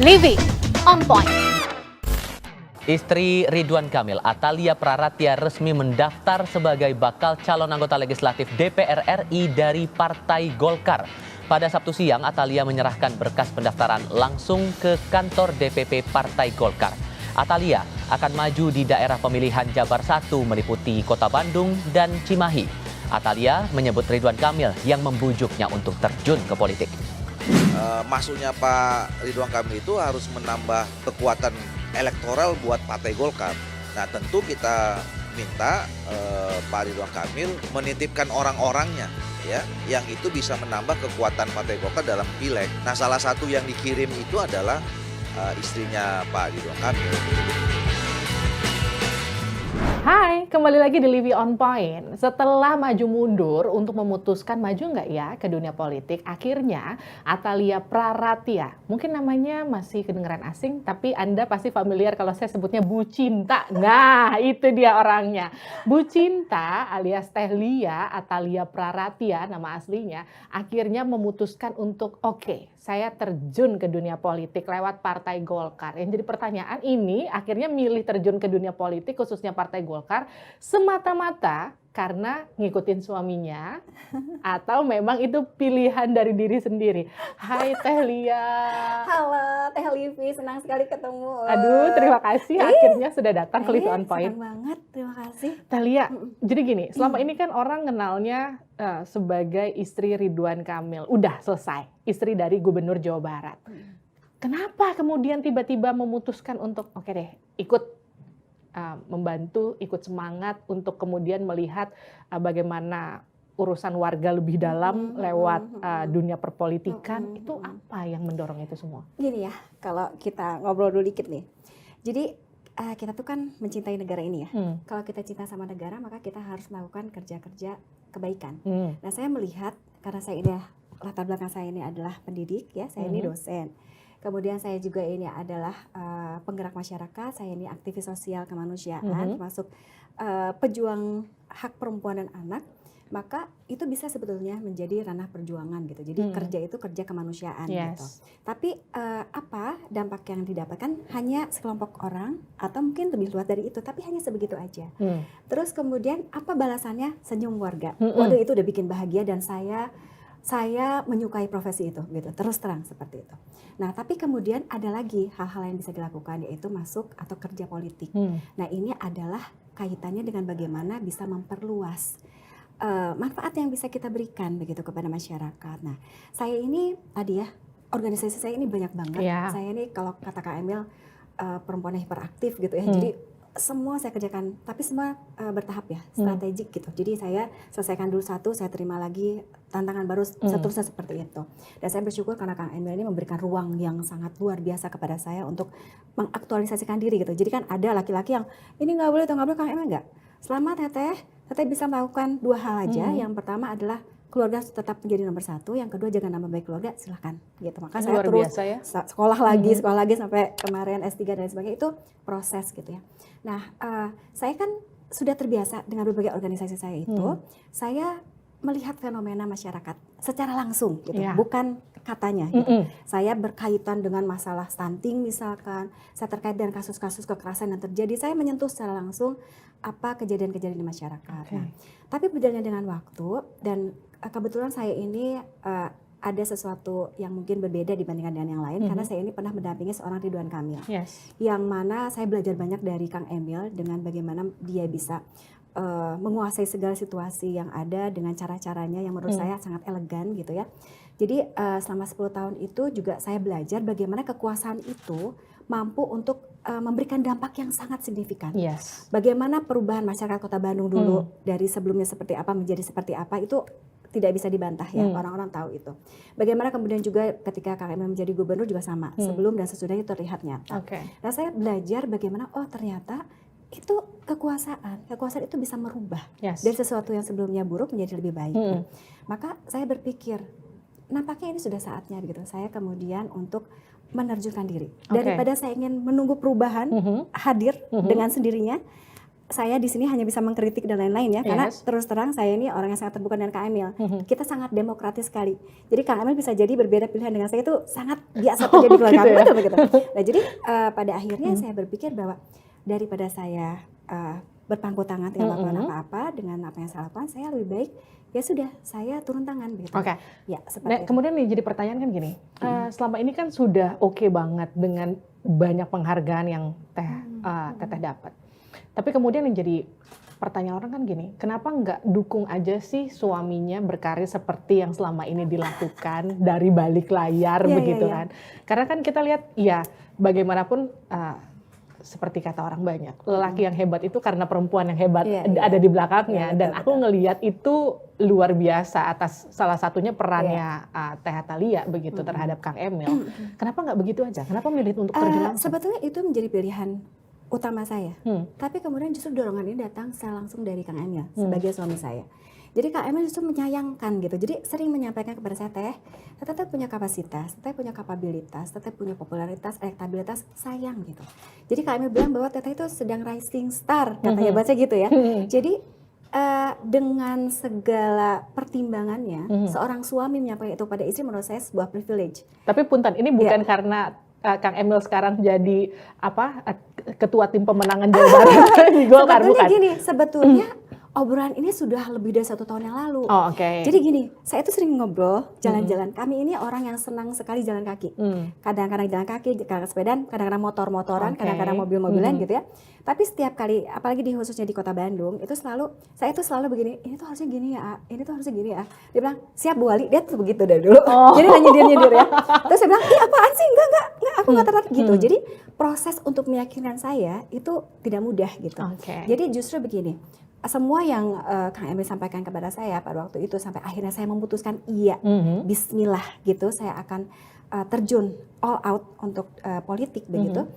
Living on Point. Istri Ridwan Kamil, Atalia Praratya resmi mendaftar sebagai bakal calon anggota legislatif DPR RI dari Partai Golkar. Pada Sabtu siang, Atalia menyerahkan berkas pendaftaran langsung ke kantor DPP Partai Golkar. Atalia akan maju di daerah pemilihan Jabar 1 meliputi Kota Bandung dan Cimahi. Atalia menyebut Ridwan Kamil yang membujuknya untuk terjun ke politik. Masuknya Pak Ridwan Kamil itu harus menambah kekuatan elektoral buat Partai Golkar. Nah, tentu kita minta Pak Ridwan Kamil menitipkan orang-orangnya ya, yang itu bisa menambah kekuatan Partai Golkar dalam pileg. Nah, salah satu yang dikirim itu adalah istrinya Pak Ridwan Kamil. Hai, kembali lagi di Living on Point. Setelah maju mundur untuk memutuskan maju nggak ya ke dunia politik, akhirnya Atalia Praratya, mungkin namanya masih kedengeran asing, tapi Anda pasti familiar kalau saya sebutnya Bu Cinta. Nah, itu dia orangnya. Bu Cinta alias Teh Lia Atalia Praratya, nama aslinya, akhirnya memutuskan untuk saya terjun ke dunia politik lewat Partai Golkar. Yang jadi pertanyaan ini, akhirnya milih terjun ke dunia politik khususnya Partai Golkar semata-mata karena ngikutin suaminya atau memang itu pilihan dari diri sendiri. Hai Teh Lia. Halo Teh Livi, senang sekali ketemu. Aduh, terima kasih akhirnya sudah datang ke Living on Point. Senang banget, terima kasih. Teh Lia, jadi gini, selama ini kan orang kenalnya sebagai istri Ridwan Kamil. Udah selesai, istri dari Gubernur Jawa Barat. Kenapa kemudian tiba-tiba memutuskan untuk ikut membantu, ikut semangat untuk kemudian melihat bagaimana urusan warga lebih dalam lewat dunia perpolitikan. Itu apa yang mendorong itu semua? Gini ya, kalau kita ngobrol dulu dikit nih. Jadi kita tuh kan mencintai negara ini ya. Kalau kita cinta sama negara, maka kita harus melakukan kerja-kerja kebaikan. Nah, saya melihat karena saya ini latar belakang saya ini adalah pendidik ya, saya ini dosen. Kemudian saya juga ini adalah penggerak masyarakat, saya ini aktivis sosial kemanusiaan, termasuk pejuang hak perempuan dan anak, maka itu bisa sebetulnya menjadi ranah perjuangan gitu. Jadi kerja itu kerja kemanusiaan gitu. Tapi apa dampak yang didapatkan hanya sekelompok orang atau mungkin lebih luas dari itu, tapi hanya sebegitu aja. Terus kemudian apa balasannya? Senyum warga. Waduh, itu udah bikin bahagia dan saya menyukai profesi itu gitu, terus terang seperti itu. Nah, tapi kemudian ada lagi hal-hal yang bisa dilakukan, yaitu masuk atau kerja politik. Nah, ini adalah kaitannya dengan bagaimana bisa memperluas manfaat yang bisa kita berikan begitu kepada masyarakat. Nah, saya ini tadi ya, organisasi saya ini banyak banget. Saya ini kalau kata Kak Emil perempuan yang hiperaktif gitu ya. Jadi semua saya kerjakan, tapi semua bertahap ya, strategik gitu. Jadi saya selesaikan dulu satu, saya terima lagi tantangan baru, seterusnya seperti itu. Dan saya bersyukur karena Kang Emil ini memberikan ruang yang sangat luar biasa kepada saya untuk mengaktualisasikan diri gitu. Jadi kan ada laki-laki yang ini nggak boleh, Kang Emil nggak. Selama teteh bisa melakukan dua hal aja. Yang pertama adalah keluarga tetap menjadi nomor satu, yang kedua jangan nama baik keluarga, silahkan gitu. Maka saya luar terus biasa, ya? sekolah lagi sampai kemarin S3 dan sebagainya, itu proses gitu ya. Nah, saya kan sudah terbiasa dengan berbagai organisasi saya itu, saya melihat fenomena masyarakat secara langsung gitu, bukan katanya gitu. Saya berkaitan dengan masalah stunting misalkan, saya terkait dengan kasus-kasus kekerasan yang terjadi, saya menyentuh secara langsung apa kejadian-kejadian di masyarakat. Nah, tapi berjalannya dengan waktu dan kebetulan saya ini ada sesuatu yang mungkin berbeda dibandingkan dengan yang lain, karena saya ini pernah mendampingi seorang Ridwan Kamil, yang mana saya belajar banyak dari Kang Emil dengan bagaimana dia bisa menguasai segala situasi yang ada dengan cara-caranya yang menurut saya sangat elegan gitu ya. Jadi selama 10 tahun itu juga saya belajar bagaimana kekuasaan itu mampu untuk memberikan dampak yang sangat signifikan. Bagaimana perubahan masyarakat Kota Bandung dulu dari sebelumnya seperti apa menjadi seperti apa, itu tidak bisa dibantah ya, orang-orang tahu itu. Bagaimana kemudian juga ketika Kang Emil menjadi gubernur juga sama, sebelum dan sesudahnya itu terlihat nyata. Nah, saya belajar bagaimana ternyata itu kekuasaan itu bisa merubah dari sesuatu yang sebelumnya buruk menjadi lebih baik. Maka saya berpikir nampaknya ini sudah saatnya gitu. Saya kemudian untuk menerjunkan diri. Daripada saya ingin menunggu perubahan hadir dengan sendirinya, saya di sini hanya bisa mengkritik dan lain-lain ya, karena Yes. terus terang saya ini orang yang sangat terbuka dengan Kang Emil. Kita sangat demokratis sekali. Jadi Kang Emil bisa jadi berbeda pilihan dengan saya, itu sangat biasa terjadi di keluarga kami. gitu ya? Betul begitu. Nah jadi pada akhirnya saya berpikir bahwa daripada saya berpangku tangan tidak melakukan apa-apa dengan apa yang saya lakukan, saya lebih baik ya sudah saya turun tangan begitu. Oke. Ya Nah, seperti itu. kemudian nih jadi pertanyaan kan gini, selama ini kan sudah oke banget dengan banyak penghargaan yang Teteh dapat. Tapi kemudian yang jadi pertanyaan orang kan gini, kenapa nggak dukung aja sih suaminya berkarir seperti yang selama ini dilakukan dari balik layar Iya, begitu iya, iya. kan? Karena kan kita lihat ya bagaimanapun seperti kata orang banyak, lelaki yang hebat itu karena perempuan yang hebat Iya, iya. ada di belakangnya. Iya, Dan betul, aku ngelihat itu luar biasa atas salah satunya perannya Teh Atalia begitu terhadap Kang Emil. Kenapa nggak begitu aja? Kenapa milih untuk terjun langsung? Sebetulnya itu menjadi pilihan utama saya. Hmm. Tapi kemudian justru dorongan ini datang secara langsung dari Kang Emil sebagai suami saya. Jadi Kang Emil justru menyayangkan gitu. Jadi sering menyampaikan kepada saya, Teteh punya kapasitas, Teteh punya kapabilitas, Teteh punya popularitas, elektabilitas, sayang gitu. Jadi Kang Emil bilang bahwa Teteh itu sedang rising star, katanya baca gitu ya. Jadi dengan segala pertimbangannya, seorang suami menyampaikan itu pada istri menurut saya sebuah privilege. Tapi punten, ini bukan karena Kang Emil sekarang jadi ketua tim pemenangan Jawa Barat di Golkar, Sebetulnya bukan? gini, sebetulnya obrolan ini sudah lebih dari 1 tahun yang lalu. Oh, oke. Jadi gini, saya itu sering ngobrol, jalan-jalan. Kami ini orang yang senang sekali jalan kaki. Kadang-kadang jalan kaki, kadang sepedaan, kadang-kadang motor-motoran, Oke. kadang-kadang mobil-mobilan gitu ya. Tapi setiap kali, apalagi khususnya di Kota Bandung, itu saya itu selalu begini, ini tuh harusnya gini ya, ini tuh harusnya gini ya. Dia bilang, siap Bu Wali, dia tuh begitu dari dulu. Jadi nyindir ya. Terus saya bilang, ih apaan sih, enggak, aku nggak tertarik gitu. Jadi proses untuk meyakinkan saya itu tidak mudah gitu. Oke. Jadi justru begini, semua yang Kang Emil sampaikan kepada saya pada waktu itu sampai akhirnya saya memutuskan iya, bismillah gitu, saya akan terjun all out untuk politik begitu.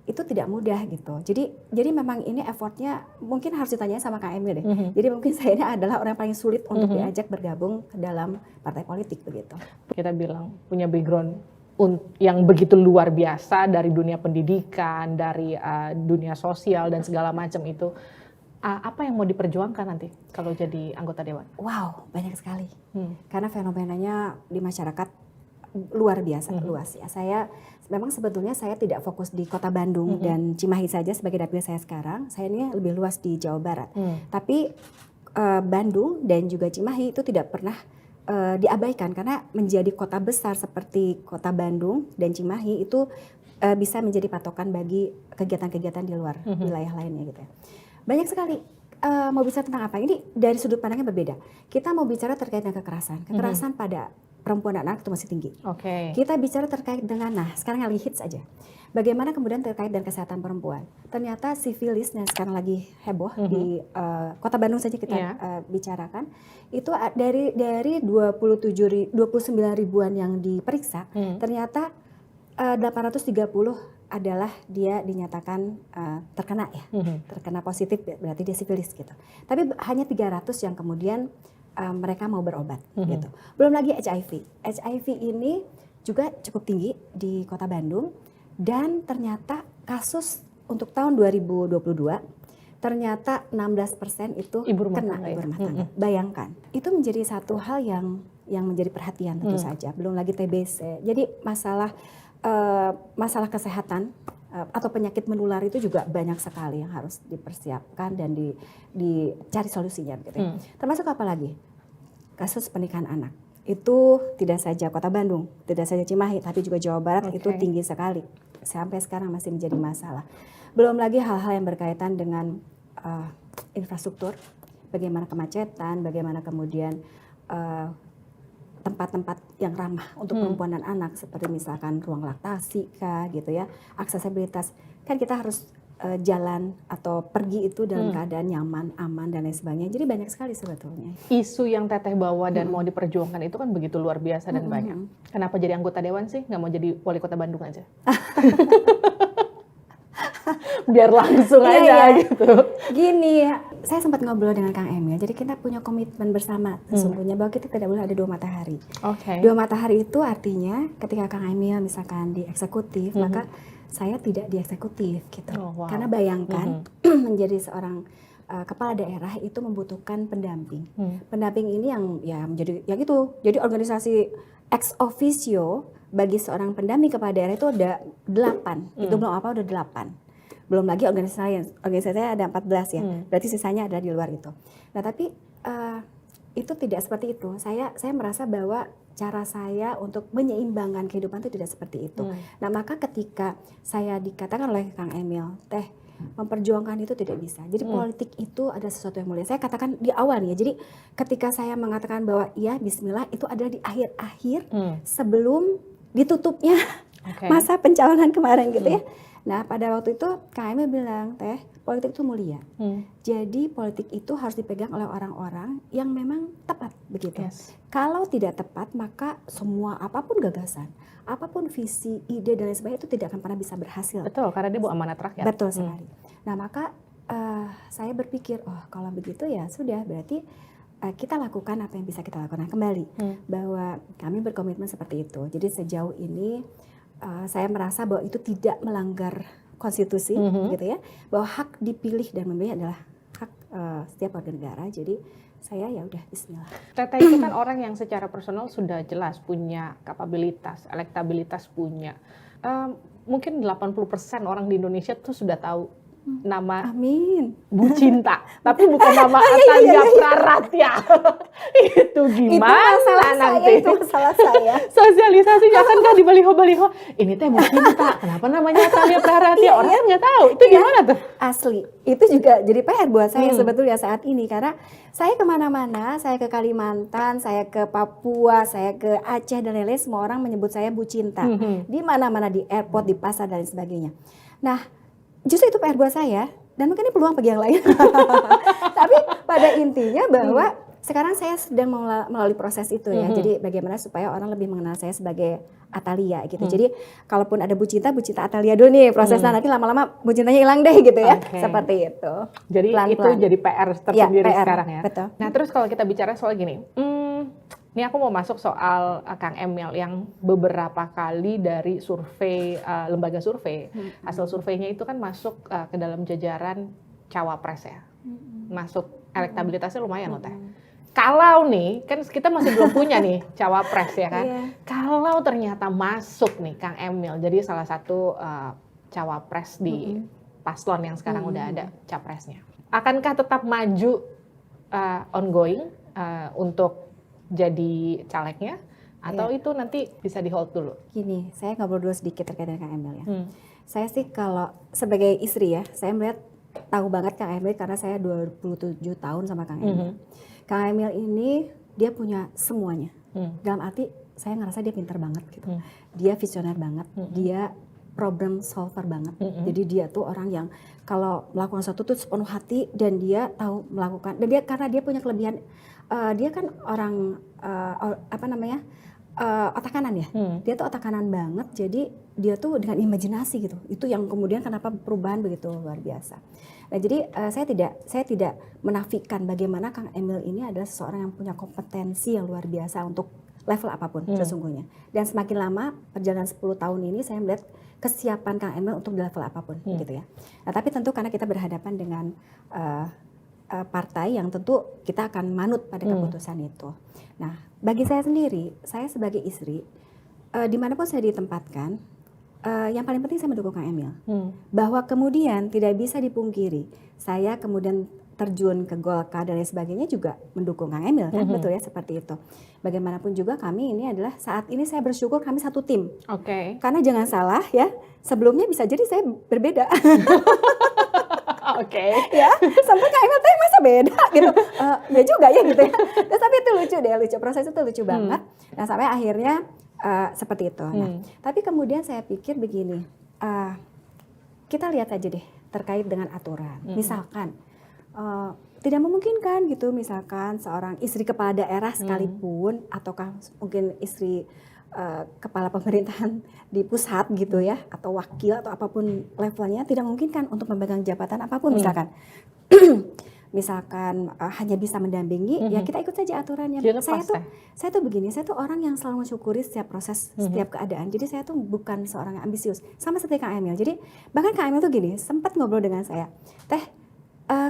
Itu tidak mudah gitu. Jadi memang ini effortnya mungkin harus ditanya sama Kang Emil deh. Jadi mungkin saya ini adalah orang yang paling sulit untuk diajak bergabung ke dalam partai politik begitu. Kita bilang punya background yang begitu luar biasa dari dunia pendidikan, dari dunia sosial dan segala macam itu. Apa yang mau diperjuangkan nanti kalau jadi anggota dewan? Wow, banyak sekali. Karena fenomenanya di masyarakat luar biasa, luas ya. Memang sebetulnya saya tidak fokus di Kota Bandung dan Cimahi saja sebagai dapil saya sekarang. Saya ini lebih luas di Jawa Barat. Tapi Bandung dan juga Cimahi itu tidak pernah diabaikan karena menjadi kota besar seperti Kota Bandung dan Cimahi itu bisa menjadi patokan bagi kegiatan-kegiatan di luar wilayah lainnya gitu ya. Banyak sekali. Mau bicara tentang apa? Ini dari sudut pandangnya berbeda. Kita mau bicara terkait dengan kekerasan. Kekerasan pada perempuan dan anak itu masih tinggi. Oke. Kita bicara terkait dengan, sekarang yang lagi hits aja. Bagaimana kemudian terkait dengan kesehatan perempuan. Ternyata sifilis yang sekarang lagi heboh di Kota Bandung saja kita bicarakan. Itu dari 29 ribuan yang diperiksa, ternyata 830 adalah dia dinyatakan terkena ya, terkena positif berarti dia sifilis gitu. Tapi hanya 300 yang kemudian mereka mau berobat gitu. Belum lagi HIV. HIV ini juga cukup tinggi di Kota Bandung dan ternyata kasus untuk tahun 2022 ternyata 16% itu Ibu rumah kena tangga, ibu rumah tangga. Bayangkan, itu menjadi satu hal yang menjadi perhatian tentu saja. Belum lagi TBC. Jadi masalah kesehatan atau penyakit menular itu juga banyak sekali yang harus dipersiapkan dan dicari solusinya gitu ya. Termasuk apa lagi? Kasus pernikahan anak. Itu tidak saja Kota Bandung, tidak saja Cimahi, tapi juga Jawa Barat itu tinggi sekali. Sampai sekarang masih menjadi masalah. Belum lagi hal-hal yang berkaitan dengan infrastruktur, bagaimana kemacetan, bagaimana kemudian tempat-tempat yang ramah untuk perempuan dan anak seperti misalkan ruang laktasi kah gitu ya, aksesibilitas. Kan kita harus jalan atau pergi itu dalam keadaan nyaman, aman dan lain sebagainya. Jadi banyak sekali sebetulnya. Isu yang Teteh bawa dan mau diperjuangkan itu kan begitu luar biasa dan banyak. Kenapa jadi anggota dewan sih? Nggak mau jadi wali kota Bandung aja? Biar langsung aja gitu. Gini, saya sempat ngobrol dengan Kang Emil. Jadi kita punya komitmen bersama sesungguhnya bahwa kita tidak boleh ada dua matahari. Oke. Dua matahari itu artinya ketika Kang Emil misalkan di eksekutif, maka saya tidak di eksekutif gitu. Oh, wow. Karena bayangkan menjadi seorang kepala daerah itu membutuhkan pendamping. Pendamping ini yang ya menjadi yang itu. Jadi organisasi ex officio bagi seorang pendamping kepala daerah itu ada 8. Itu belum apa udah 8. Belum lagi organisasi lain. Organisasi saya ada 14 ya. Berarti sisanya ada di luar itu. Nah, tapi itu tidak seperti itu. Saya merasa bahwa cara saya untuk menyeimbangkan kehidupan itu tidak seperti itu. Nah, maka ketika saya dikatakan oleh Kang Emil, Teh, memperjuangkan itu tidak bisa. Jadi politik itu ada sesuatu yang mulia. Saya katakan di awal nih ya. Jadi ketika saya mengatakan bahwa ya bismillah itu adalah di akhir-akhir sebelum ditutupnya masa pencalonan kemarin gitu ya. Nah, pada waktu itu Kang Emil bilang, Teh, politik itu mulia. Jadi politik itu harus dipegang oleh orang-orang yang memang tepat begitu. Kalau tidak tepat, maka semua apapun gagasan, apapun visi, ide dan lain sebagainya itu tidak akan pernah bisa berhasil. Betul, karena dia bawa amanat rakyat. Betul sekali. Nah, maka saya berpikir, oh kalau begitu ya sudah, berarti kita lakukan apa yang bisa kita lakukan. Nah, kembali bahwa kami berkomitmen seperti itu. Jadi sejauh ini saya merasa bahwa itu tidak melanggar konstitusi, gitu ya, bahwa hak dipilih dan memilih adalah hak setiap warga negara. Jadi saya ya udah bismillah. Teteh itu kan orang yang secara personal sudah jelas punya kapabilitas, elektabilitas punya. Mungkin 80% orang di Indonesia tuh sudah tahu nama Bu Cinta, tapi bukan nama Atalia Praratya. Itu gimana nanti? Itu masalah saya. Sosialisasinya kan di baliho-baliho. Ini teh Bu Cinta. Kenapa namanya Atalia Praratya? Orang kan nggak tahu. Itu gimana tuh? Asli. Itu juga jadi PR buat saya sebetulnya saat ini. Karena saya kemana-mana, saya ke Kalimantan, saya ke Papua, saya ke Aceh dan lain-lain, semua orang menyebut saya Bu Cinta. Di mana-mana, di airport, di pasar dan lain sebagainya. Nah, justru itu PR buat saya, dan mungkin ini peluang bagi yang lain. Tapi pada intinya bahwa sekarang saya sedang melalui proses itu ya. Jadi bagaimana supaya orang lebih mengenal saya sebagai Atalia gitu. Jadi kalaupun ada Bu Cinta Atalia dulu nih prosesnya. Nanti lama-lama Bu Cintanya hilang deh gitu ya. Seperti itu. Jadi pelan-pelan. itu jadi PR tersendiri PR, sekarang ya. Betul. Nah terus kalau kita bicara soal gini. Ini aku mau masuk soal Kang Emil yang beberapa kali dari survei, lembaga survei, hasil surveinya itu kan masuk ke dalam jajaran cawapres ya. Masuk elektabilitasnya lumayan loh Teh. Kalau nih, kan kita masih belum punya nih cawapres ya kan. Kalau ternyata masuk nih Kang Emil jadi salah satu cawapres di paslon yang sekarang udah ada capresnya. Akankah tetap maju ongoing untuk jadi calegnya atau itu nanti bisa di hold dulu? Gini, saya ngobrol dulu sedikit terkait dengan Kang Emil ya. Saya sih kalau sebagai istri ya, saya melihat tahu banget Kang Emil karena saya 27 tahun sama Kang Emil. Kang Emil ini dia punya semuanya. Dalam arti saya ngerasa dia pintar banget gitu. Dia visioner banget, dia problem solver banget. Jadi dia tuh orang yang kalau melakukan sesuatu tuh sepenuh hati dan dia tahu melakukan. Dan dia karena dia punya kelebihan, dia kan orang otak kanan ya. Dia tuh otak kanan banget. Jadi dia tuh dengan imajinasi gitu. Itu yang kemudian kenapa perubahan begitu luar biasa. Nah, jadi saya tidak menafikan bagaimana Kang Emil ini adalah seseorang yang punya kompetensi yang luar biasa untuk level apapun sesungguhnya. Dan semakin lama perjalanan 10 tahun ini saya melihat kesiapan Kang Emil untuk di level apapun gitu ya. Nah, tapi tentu karena kita berhadapan dengan partai yang tentu kita akan manut pada keputusan itu. Nah, bagi saya sendiri, saya sebagai istri, dimanapun saya ditempatkan, yang paling penting saya mendukung Kang Emil. Bahwa kemudian tidak bisa dipungkiri, saya kemudian terjun ke Golkar dan lain sebagainya juga mendukung Kang Emil kan, betul ya seperti itu. Bagaimanapun juga kami ini adalah saat ini saya bersyukur kami satu tim. Karena jangan salah ya, sebelumnya bisa jadi saya berbeda. Ya, sampai Kang Emil teh masa beda gitu. Ya juga ya gitu ya. Tapi itu lucu deh, lucu. Proses itu lucu banget. Nah, sampai akhirnya seperti itu. Nah, tapi kemudian saya pikir begini, kita lihat aja deh terkait dengan aturan. Misalkan tidak memungkinkan gitu, misalkan seorang istri kepala daerah sekalipun, ataukah mungkin istri kepala pemerintahan di pusat gitu ya, atau wakil atau apapun levelnya, tidak memungkinkan untuk memegang jabatan apapun misalkan. misalkan hanya bisa mendampingi, ya kita ikut saja aturannya. Saya tuh begini, saya tuh orang yang selalu mensyukuri setiap proses, setiap keadaan. Jadi saya tuh bukan seorang yang ambisius, sama seperti Kang Emil. Jadi bahkan Kang Emil tuh gini, sempat ngobrol dengan saya, Teh,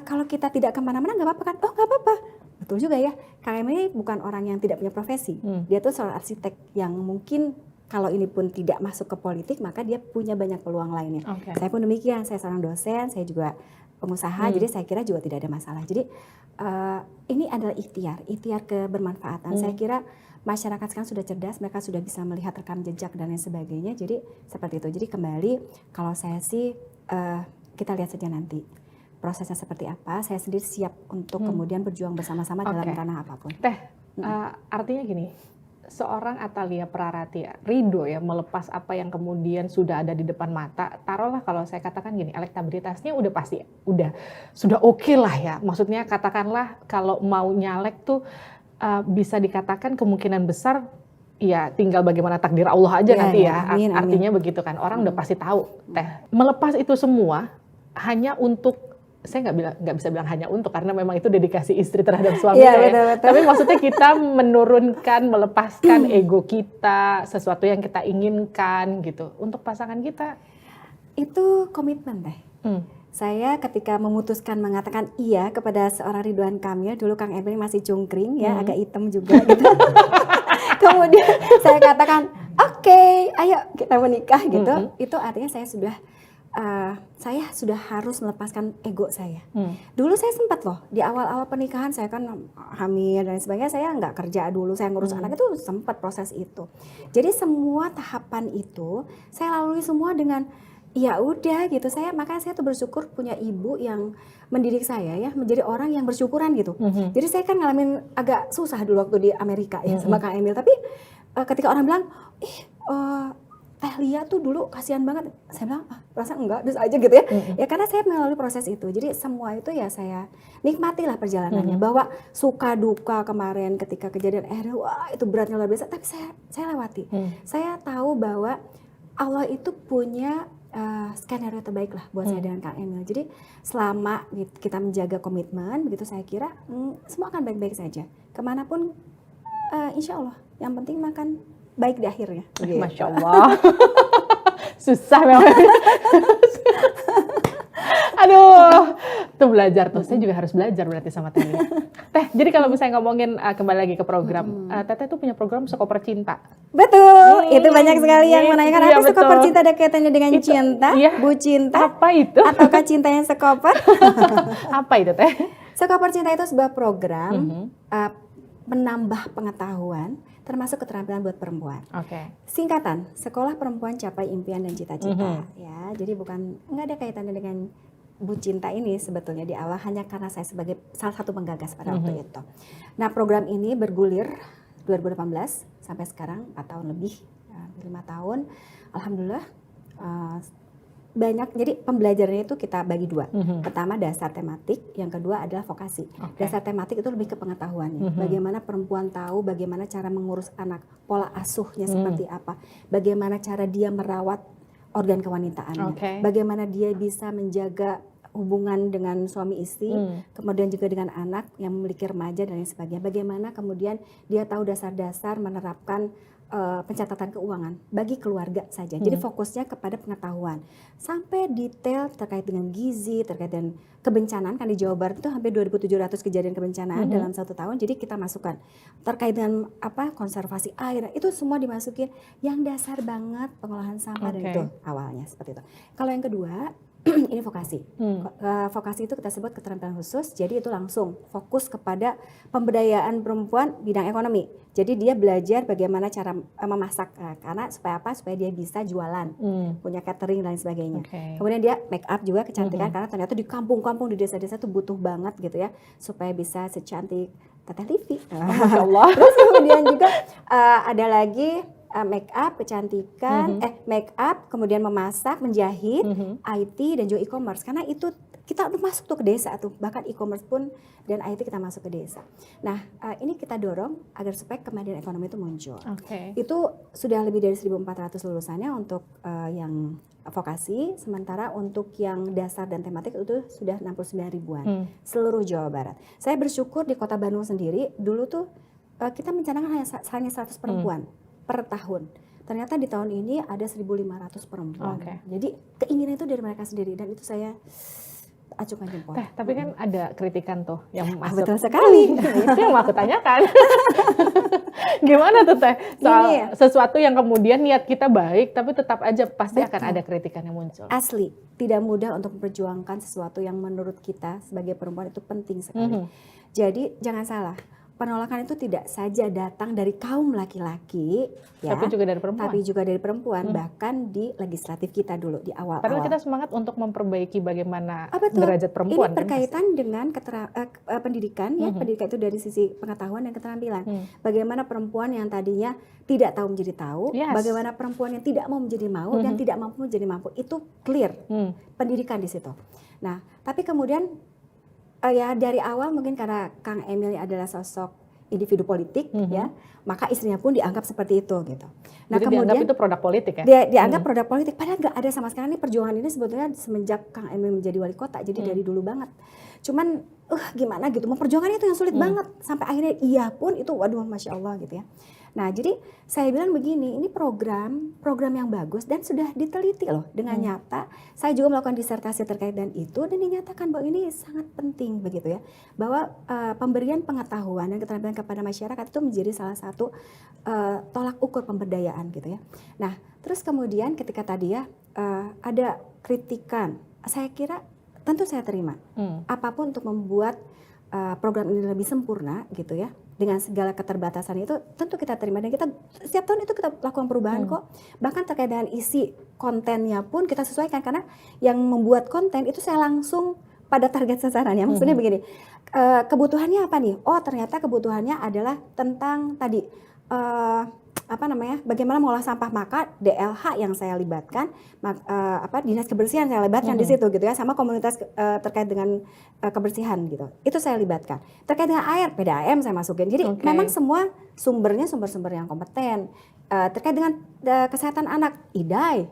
kalau kita tidak kemana-mana nggak apa-apa kan? Oh nggak apa-apa. Betul juga ya, Kang Emil bukan orang yang tidak punya profesi. Dia tuh seorang arsitek yang mungkin kalau ini pun tidak masuk ke politik, maka dia punya banyak peluang lainnya. Saya pun demikian, saya seorang dosen, saya juga pengusaha, jadi saya kira juga tidak ada masalah. Jadi ini adalah ikhtiar kebermanfaatan. Saya kira masyarakat sekarang sudah cerdas, mereka sudah bisa melihat rekam jejak dan lain sebagainya. Jadi seperti itu. Jadi kembali, kalau saya sih kita lihat saja nanti prosesnya seperti apa. Saya sendiri siap untuk kemudian berjuang bersama-sama dalam ranah apapun. Teh, artinya gini, seorang Atalia Praratia ridho ya melepas apa yang kemudian sudah ada di depan mata. Taruhlah kalau saya katakan gini, elektabilitasnya udah pasti sudah oke lah ya. Maksudnya katakanlah kalau mau nyalek tuh bisa dikatakan kemungkinan besar ya tinggal bagaimana takdir Allah aja nanti ya. Amin. Artinya begitu kan, orang udah pasti tahu. Teh, melepas itu semua hanya untuk, saya nggak bisa bilang hanya untuk, karena memang itu dedikasi istri terhadap suaminya ya. Tapi maksudnya kita menurunkan, melepaskan ego kita, sesuatu yang kita inginkan gitu untuk pasangan kita. Itu komitmen Teh. Saya ketika memutuskan mengatakan iya kepada seorang Ridwan Kamil, dulu Kang Emil masih cungkring ya, agak hitam juga gitu. Kemudian saya katakan oke, ayo kita menikah gitu. Itu artinya saya sudah harus melepaskan ego saya. Dulu saya sempat loh, di awal-awal pernikahan saya kan hamil dan sebagainya, saya nggak kerja dulu, saya ngurus anak, itu sempat proses itu. Jadi semua tahapan itu saya lalui semua dengan ya udah gitu. Makanya saya tuh bersyukur punya ibu yang mendidik saya ya menjadi orang yang bersyukuran gitu. Jadi saya kan ngalamin agak susah dulu waktu di Amerika ya sama Kang Emil, tapi ketika orang bilang Teh Lia tuh dulu kasihan banget, saya bilang perasaan enggak, bisa aja gitu ya. Ya karena saya melalui proses itu, jadi semua itu ya saya nikmatilah perjalanannya. Bahwa suka duka kemarin ketika kejadian wah itu beratnya luar biasa, tapi saya lewati. Saya tahu bahwa Allah itu punya skenario terbaik lah buat saya dengan Kang Emil. Jadi selama kita menjaga komitmen, begitu saya kira semua akan baik-baik saja. Kemanapun insya Allah, yang penting makan baik di akhirnya. Masya Allah. Susah memang. Aduh, tuh belajar tuh. Saya juga harus belajar berarti sama Teh. Teh, jadi kalau misalnya ngomongin kembali lagi ke program, Teteh tuh punya program Sekoper Cinta. Betul, itu banyak sekali yang menanyakan apa Sekoper Cinta, ada kaitannya dengan cinta, Bu Cinta. Apa itu? Ataukah cinta yang sekoper? Apa itu Teh? Sekoper Cinta itu sebuah program menambah pengetahuan, termasuk keterampilan buat perempuan. Singkatan, Sekolah Perempuan Capai Impian dan Cita-cita. Ya, jadi nggak ada kaitannya dengan Bu Cinta ini sebetulnya di awal, hanya karena saya sebagai salah satu penggagas pada waktu itu. Nah, program ini bergulir 2018 sampai sekarang 4 tahun lebih, 5 tahun. Alhamdulillah banyak. Jadi pembelajarannya itu kita bagi dua. Pertama dasar tematik, yang kedua adalah vokasi. Dasar tematik itu lebih ke pengetahuannya. Bagaimana perempuan tahu bagaimana cara mengurus anak, pola asuhnya seperti apa, bagaimana cara dia merawat organ kewanitaannya, bagaimana dia bisa menjaga hubungan dengan suami istri, kemudian juga dengan anak yang memiliki remaja dan lain sebagainya. Bagaimana kemudian dia tahu dasar-dasar menerapkan pencatatan keuangan bagi keluarga saja. Jadi fokusnya kepada pengetahuan. Sampai detail terkait dengan gizi, terkait dengan kebencanaan, kan di Jawa Barat itu hampir 2.700 kejadian kebencanaan dalam 1 tahun. Jadi kita masukkan terkait dengan konservasi air, itu semua dimasukin. Yang dasar banget pengolahan sampah dan itu awalnya seperti itu. Kalau yang kedua ini vokasi. Vokasi itu kita sebut keterampilan khusus. Jadi itu langsung fokus kepada pemberdayaan perempuan bidang ekonomi. Jadi dia belajar bagaimana cara memasak, karena supaya apa? Supaya dia bisa jualan, punya catering dan lain sebagainya. Kemudian dia make up juga, kecantikan, karena ternyata di kampung-kampung, di desa-desa itu butuh banget gitu ya, supaya bisa secantik Teteh Livi. Masya Allah. Terus kemudian juga ada lagi make up, kecantikan, make up, kemudian memasak, menjahit, IT dan juga e-commerce. Karena itu kita udah masuk tuh ke desa tuh, bahkan e-commerce pun dan IT kita masuk ke desa. Nah, ini kita dorong agar supaya kemandirian ekonomi itu muncul. Itu sudah lebih dari 1.400 lulusannya untuk yang vokasi, sementara untuk yang dasar dan tematik itu sudah 69 ribuan seluruh Jawa Barat. Saya bersyukur di Kota Bandung sendiri dulu tuh kita mencanangkan hanya 100 perempuan per tahun. Ternyata di tahun ini ada 1.500 perempuan. Jadi keinginan itu dari mereka sendiri dan itu saya acungkan jempol. Tapi kan ada kritikan tuh yang masuk. Betul sekali. Itu yang mau aku tanyakan. Gimana tuh Teh? Soal sesuatu yang kemudian niat kita baik, tapi tetap aja pasti akan ada kritikan yang muncul. Asli, tidak mudah untuk memperjuangkan sesuatu yang menurut kita sebagai perempuan itu penting sekali. Jadi jangan salah. Penolakan itu tidak saja datang dari kaum laki-laki, ya, tapi juga dari perempuan. Bahkan di legislatif kita dulu di awal-awal. Padahal kita semangat untuk memperbaiki bagaimana derajat perempuan. Ini berkaitan dengan pendidikan, ya, pendidikan itu dari sisi pengetahuan dan keterampilan. Bagaimana perempuan yang tadinya tidak tahu menjadi tahu, bagaimana perempuan yang tidak mau menjadi mau dan tidak mampu menjadi mampu, itu clear pendidikan di situ. Nah, tapi kemudian ya dari awal mungkin karena Kang Emil adalah sosok individu politik, ya, maka istrinya pun dianggap seperti itu gitu. Nah, jadi kemudian dianggap itu produk politik ya? Dianggap produk politik, padahal nggak ada sama sekali. Nih perjuangan ini sebetulnya semenjak Kang Emil menjadi wali kota, jadi dari dulu banget. Cuman gimana gitu, memperjuangkan itu yang sulit banget sampai akhirnya iya pun itu, waduh, masya Allah gitu ya. Nah, jadi saya bilang begini, ini program yang bagus dan sudah diteliti loh dengan nyata. Saya juga melakukan disertasi terkait dan itu dan dinyatakan bahwa ini sangat penting begitu ya, bahwa pemberian pengetahuan dan keterampilan kepada masyarakat itu menjadi salah satu tolak ukur pemberdayaan gitu ya. Nah, terus kemudian ketika tadi ya ada kritikan, saya kira tentu saya terima apapun untuk membuat program ini lebih sempurna gitu ya. Dengan segala keterbatasan itu tentu kita terima dan kita setiap tahun itu kita lakukan perubahan kok. Bahkan terkait dengan isi kontennya pun kita sesuaikan karena yang membuat konten itu saya langsung pada target sasarannya. Maksudnya begini, kebutuhannya apa nih? Oh, ternyata kebutuhannya adalah tentang tadi bagaimana mengolah sampah, maka DLH yang saya libatkan, dinas kebersihan saya libatkan di situ gitu ya, sama komunitas terkait dengan kebersihan gitu. Itu saya libatkan. Terkait dengan air, PDAM saya masukin. Jadi memang semua sumbernya sumber-sumber yang kompeten. Terkait dengan kesehatan anak, IDAI.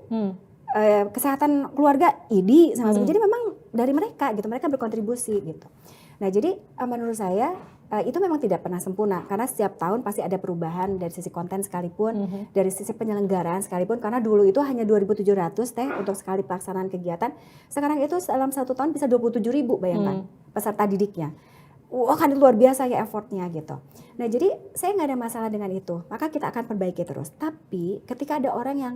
Kesehatan keluarga, IDI saya masukin. Jadi memang dari mereka gitu, mereka berkontribusi gitu. Nah, jadi menurut saya itu memang tidak pernah sempurna karena setiap tahun pasti ada perubahan dari sisi konten sekalipun, dari sisi penyelenggaraan sekalipun, karena dulu itu hanya 2.700 Teh untuk sekali pelaksanaan kegiatan. Sekarang itu dalam 1 tahun bisa 27.000, bayangkan peserta didiknya. Wah, kan luar biasa ya effortnya gitu. Nah, jadi saya nggak ada masalah dengan itu, maka kita akan perbaiki terus. Tapi ketika ada orang yang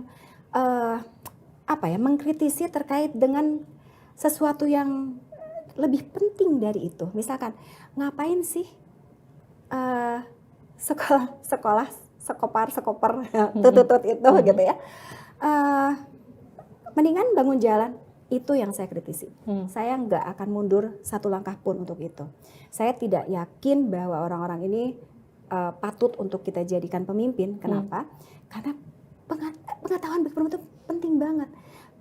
mengkritisi terkait dengan sesuatu yang lebih penting dari itu, misalkan ngapain sih sekolah sekopar tutut itu gitu ya, mendingan bangun jalan. Itu yang saya kritisi. Saya nggak akan mundur 1 langkah pun untuk itu. Saya tidak yakin bahwa orang-orang ini patut untuk kita jadikan pemimpin. Kenapa? Karena pengetahuan bagi perempuan itu penting banget.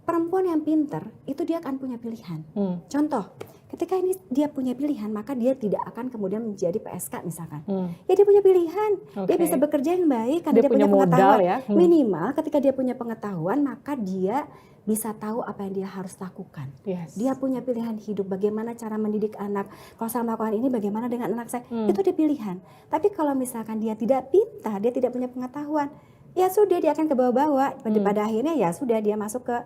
Perempuan yang pintar itu dia akan punya pilihan. Contoh, ketika ini dia punya pilihan, maka dia tidak akan kemudian menjadi PSK misalkan. Ya, dia punya pilihan, dia bisa bekerja yang baik karena dia punya pengetahuan. Ya? Minimal ketika dia punya pengetahuan, maka dia bisa tahu apa yang dia harus lakukan. Dia punya pilihan hidup, bagaimana cara mendidik anak. Kalau saya melakukan ini, bagaimana dengan anak saya? Itu dia pilihan. Tapi kalau misalkan dia tidak pintar, dia tidak punya pengetahuan, ya sudah, dia akan ke bawah-bawah. Pada akhirnya ya sudah, dia masuk ke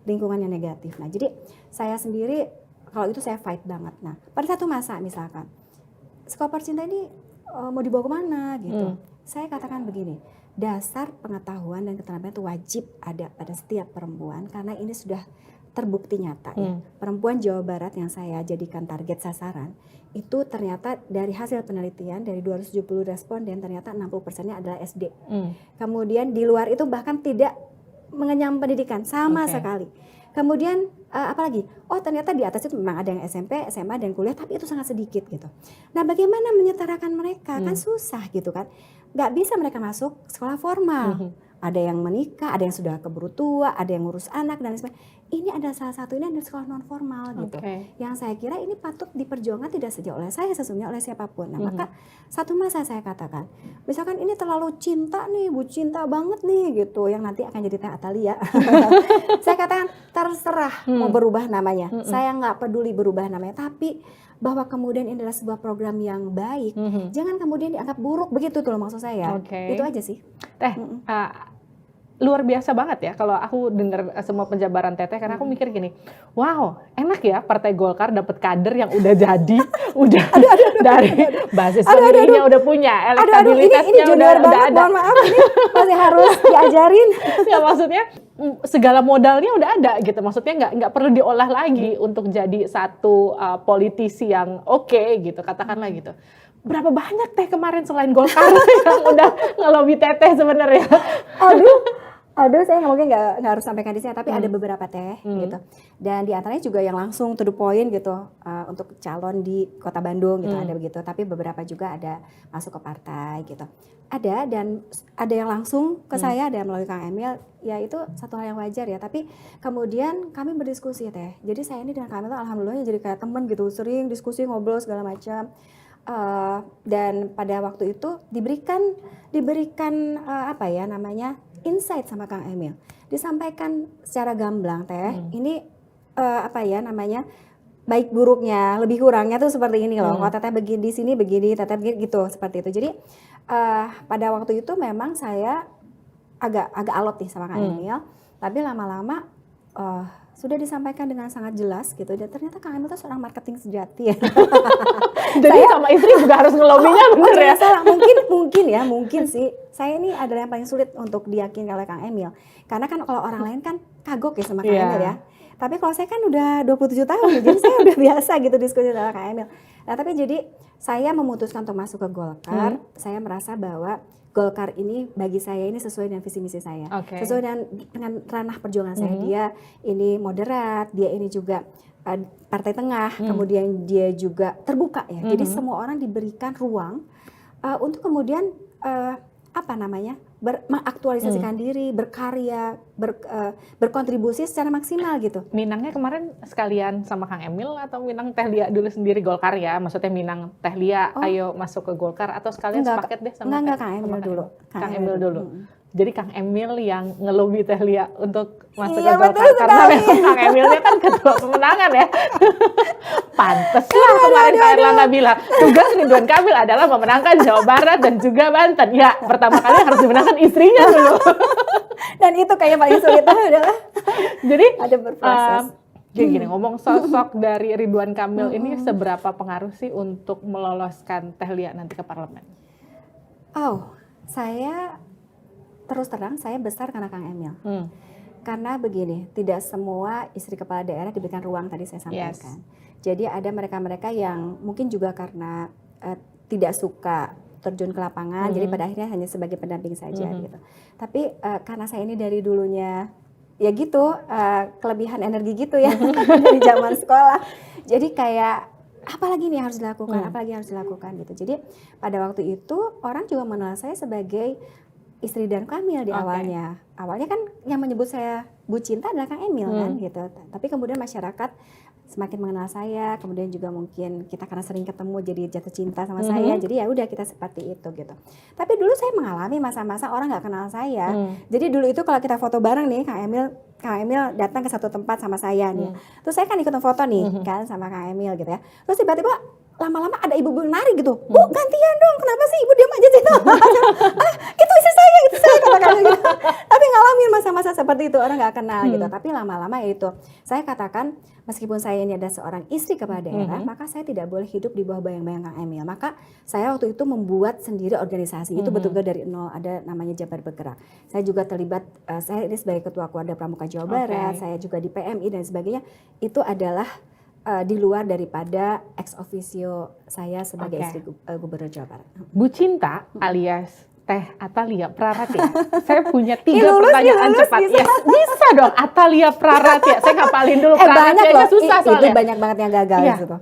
lingkungan yang negatif. Nah, jadi saya sendiri kalau itu saya fight banget. Nah, pada satu masa misalkan Sekopar Cinta ini mau dibawa kemana gitu. Saya katakan begini, dasar pengetahuan dan keterampilan itu wajib ada pada setiap perempuan karena ini sudah terbukti nyata ya. Perempuan Jawa Barat yang saya jadikan target sasaran itu ternyata dari hasil penelitian dari 270 responden ternyata 60%-nya adalah SD. Kemudian di luar itu bahkan tidak mengenyam pendidikan sama sekali. Kemudian apalagi? Oh, ternyata di atas itu memang ada yang SMP, SMA dan kuliah, tapi itu sangat sedikit gitu. Nah, bagaimana menyetarakan mereka? Kan susah gitu kan. Nggak bisa mereka masuk sekolah formal. Ada yang menikah, ada yang sudah keburu tua, ada yang ngurus anak dan sebagainya. ini adalah salah satu, ini adalah sekolah non formal gitu. Yang saya kira ini patut diperjuangkan tidak saja oleh saya sesungguhnya, oleh siapapun. Nah, maka satu masa saya katakan, misalkan ini terlalu cinta nih, Bu cinta banget nih gitu, yang nanti akan jadi Teh Atalia. Saya katakan terserah mau berubah namanya. Saya nggak peduli berubah namanya, tapi bahwa kemudian ini adalah sebuah program yang baik, jangan kemudian dianggap buruk, begitu tuh loh maksud saya. Itu aja sih. Teh, luar biasa banget ya kalau aku dengar semua penjabaran Teteh, karena aku mikir gini, wow enak ya Partai Golkar dapat kader yang udah jadi, udah dari basis pemilihnya udah punya, elektabilitasnya udah ada. Mohon maaf, ini masih harus diajarin. Ya maksudnya segala modalnya udah ada gitu, maksudnya nggak perlu diolah lagi untuk jadi satu politisi yang oke gitu, katakanlah gitu. Berapa banyak Teh kemarin selain Golkar yang udah ngelobi Teteh sebenarnya? Aduh, saya mungkin nggak harus sampaikan di sini, tapi ada beberapa Teh gitu. Dan di antaranya juga yang langsung to the point gitu, untuk calon di Kota Bandung gitu, ada begitu. Tapi beberapa juga ada masuk ke partai gitu. Ada, dan ada yang langsung ke saya, ada melalui Kang Emil, ya itu satu hal yang wajar ya. Tapi kemudian kami berdiskusi Teh. Jadi saya ini dengan Kang Emil alhamdulillah jadi kayak teman gitu, sering diskusi, ngobrol segala macam. Dan pada waktu itu diberikan apa ya namanya, insight sama Kang Emil, disampaikan secara gamblang Teh, ini apa ya namanya, baik buruknya, lebih kurangnya tuh seperti ini loh. Kalau Teteh begini di sini begini, Teteh begini gitu, seperti itu. Jadi pada waktu itu memang saya agak alot nih sama Kang Emil, tapi lama-lama sudah disampaikan dengan sangat jelas gitu, dan ternyata Kang Emil itu seorang marketing sejati ya. Jadi sama istri juga harus ngelobinya, bener ya? Salah. Mungkin sih. Saya ini adalah yang paling sulit untuk diyakini oleh Kang Emil. Karena kan kalau orang lain kan kagok ya sama Kang Emil ya. Tapi kalau saya kan udah 27 tahun, jadi saya udah biasa gitu diskusi sama Kang Emil. Nah tapi jadi saya memutuskan untuk masuk ke Golkar, saya merasa bahwa Golkar ini bagi saya ini sesuai dengan visi misi saya, sesuai dengan ranah perjuangan saya. Dia ini moderat, dia ini juga partai tengah, kemudian dia juga terbuka ya. Jadi semua orang diberikan ruang untuk kemudian apa namanya, mengaktualisasikan diri, berkarya, berkontribusi secara maksimal gitu. Minangnya kemarin sekalian sama Kang Emil atau Minang Teh Lia dulu sendiri Golkar ya? Maksudnya Minang Teh Lia ayo masuk ke Golkar atau sekalian sepaket deh sama Kang Emil dulu. Kang Emil dulu. Jadi Kang Emil yang ngelobi Teh Lia untuk masuk ke Golkar, karena memang Kang Emilnya kan ketua pemenangan ya. Pantes lah kemarin Kak Erlangga bilang tugas Ridwan Kamil adalah memenangkan Jawa Barat dan juga Banten. Ya pertama kali harus dimenangkan istrinya dulu. Dan itu kayak paling sulit adalah jadi ada berproses. Jadi gini, ngomong sosok dari Ridwan Kamil ini seberapa pengaruh sih untuk meloloskan Teh Lia nanti ke parlemen? Saya terus terang saya besar karena Kang Emil. Karena begini, tidak semua istri kepala daerah diberikan ruang tadi saya sampaikan. Jadi ada mereka-mereka yang mungkin juga karena tidak suka terjun ke lapangan, jadi pada akhirnya hanya sebagai pendamping saja gitu. Tapi karena saya ini dari dulunya ya gitu, kelebihan energi gitu ya dari zaman sekolah. Jadi kayak apalagi nih harus dilakukan, apalagi harus dilakukan gitu. Jadi pada waktu itu orang juga mengenal saya sebagai istri dan Kamil di awalnya. Awalnya kan yang menyebut saya Bu Cinta adalah Kang Emil kan gitu. Tapi kemudian masyarakat semakin mengenal saya, kemudian juga mungkin kita karena sering ketemu jadi jatuh cinta sama saya. Jadi ya udah kita seperti itu gitu. Tapi dulu saya mengalami masa-masa orang nggak kenal saya. Jadi dulu itu kalau kita foto bareng nih Kang Emil datang ke satu tempat sama saya nih. Terus saya kan ikutan foto nih kan sama Kang Emil gitu ya. Terus tiba-tiba lama-lama ada ibu-ibu nari gitu. Bu gantian dong, kenapa sih ibu diam aja situ? Itu istri saya katakan gitu. Tapi ngalamin masa-masa seperti itu orang nggak kenal gitu. Tapi lama-lama ya itu saya katakan meskipun saya ini ada seorang istri kepala daerah, maka saya tidak boleh hidup di bawah bayang-bayang Kang Emil. Maka saya waktu itu membuat sendiri organisasi itu betul-betul dari nol, ada namanya Jabar Bergerak. Saya juga terlibat, saya ini sebagai ketua Keluarga Pramuka Jawa Barat, saya juga di PMI dan sebagainya. Itu adalah di luar daripada ex officio saya sebagai istri Gubernur Jawa Barat. Bu Cinta alias Teh Atalia Praratia. Saya punya 3 pertanyaan cepat. Bisa dong Atalia Praratia. Saya ngapalin dulu Praratianya susah soalnya. Itu banyak banget yang gagal gitu.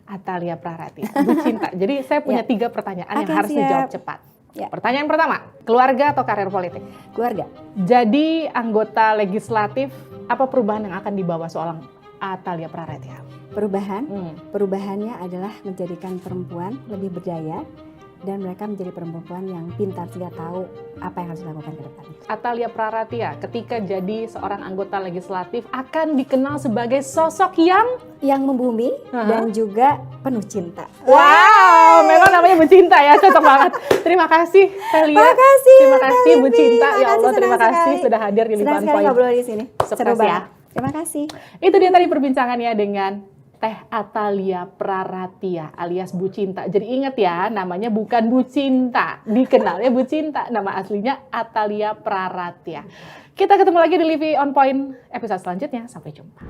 Atalia Praratia, Bu Cinta. Jadi saya punya 3 pertanyaan yang harus dijawab cepat. Ya. Pertanyaan pertama, keluarga atau karir politik? Keluarga. Jadi anggota legislatif, apa perubahan yang akan dibawa seorang Atalia Praratia? Perubahannya adalah menjadikan perempuan lebih berdaya dan mereka menjadi perempuan yang pintar sehingga tahu apa yang harus dilakukan ke depannya. Atalia Praratia ketika jadi seorang anggota legislatif akan dikenal sebagai sosok yang membumi dan juga penuh cinta. wow, memang namanya Bu Cinta ya, cocok banget. Terima kasih Talia. Terima kasih Bu Cinta. Ya Allah, terima kasih sudah hadir di Senang Live on sekali Point. ngobrol di sini. Seru Sukses ya. banget. Terima kasih. Itu dia tadi perbincangannya dengan Teh Atalia Praratia alias Bu Cinta. Jadi ingat ya, namanya bukan Bu Cinta, dikenalnya Bu Cinta. Nama aslinya Atalia Praratia. Kita ketemu lagi di Livi on Point episode selanjutnya. Sampai jumpa.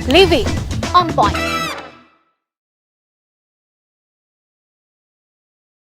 Livi on Point.